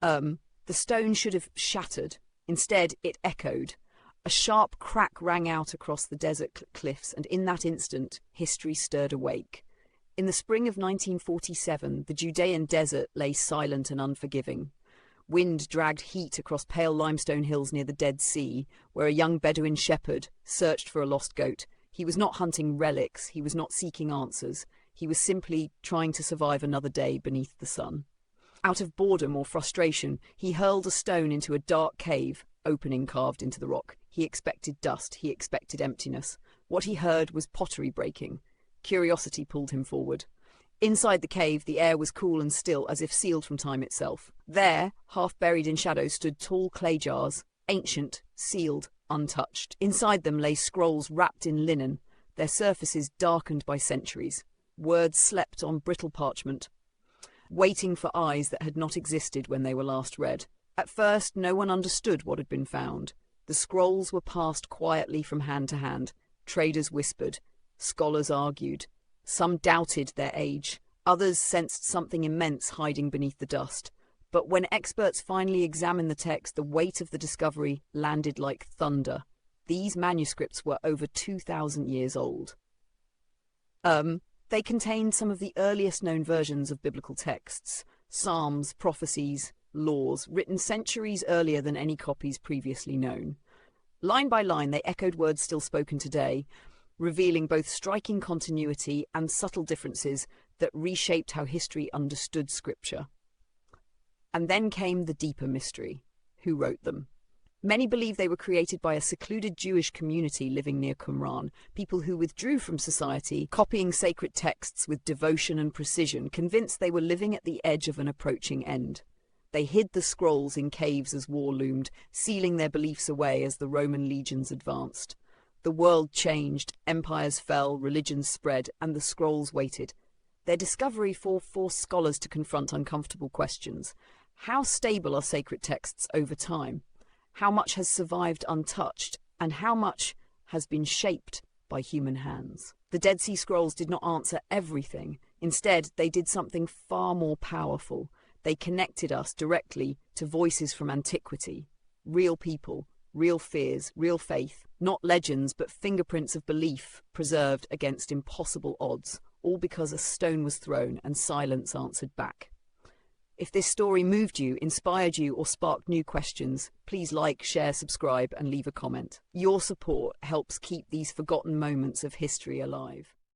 The stone should have shattered. Instead, it echoed. A sharp crack rang out across the desert cliffs, and in that instant, history stirred awake. In the spring of 1947, the Judean desert lay silent and unforgiving. Wind dragged heat across pale limestone hills near the Dead Sea, where a young Bedouin shepherd searched for a lost goat. He was not hunting relics, he was not seeking answers. He was simply trying to survive another day beneath the sun. Out of boredom or frustration, he hurled a stone into a dark cave, opening carved into the rock. He expected dust, he expected emptiness. What he heard was pottery breaking. Curiosity pulled him forward. Inside the cave, the air was cool and still, as if sealed from time itself. There, half buried in shadow, stood tall clay jars, ancient, sealed, untouched. Inside them lay scrolls wrapped in linen, their surfaces darkened by centuries. Words slept on brittle parchment, waiting for eyes that had not existed when they were last read. At first, no one understood what had been found. The scrolls were passed quietly from hand to hand. Traders whispered. Scholars argued. Some doubted their age. Others sensed something immense hiding beneath the dust. But when experts finally examined the text, the weight of the discovery landed like thunder. These manuscripts were over 2,000 years old. They contained some of the earliest known versions of biblical texts, psalms, prophecies, laws, written centuries earlier than any copies previously known. Line by line, they echoed words still spoken today, revealing both striking continuity and subtle differences that reshaped how history understood Scripture. And then came the deeper mystery. Who wrote them? Many believe they were created by a secluded Jewish community living near Qumran, people who withdrew from society, copying sacred texts with devotion and precision, convinced they were living at the edge of an approaching end. They hid the scrolls in caves as war loomed, sealing their beliefs away as the Roman legions advanced. The world changed, empires fell, religions spread, and the scrolls waited. Their discovery forced scholars to confront uncomfortable questions. How stable are sacred texts over time? How much has survived untouched, and how much has been shaped by human hands? The Dead Sea Scrolls did not answer everything. Instead, they did something far more powerful. They connected us directly to voices from antiquity, real people, real fears, real faith, not legends but fingerprints of belief preserved against impossible odds, all because a stone was thrown and silence answered back. If this story moved you, inspired you, or sparked new questions, please like, share, subscribe, and leave a comment. Your support helps keep these forgotten moments of history alive.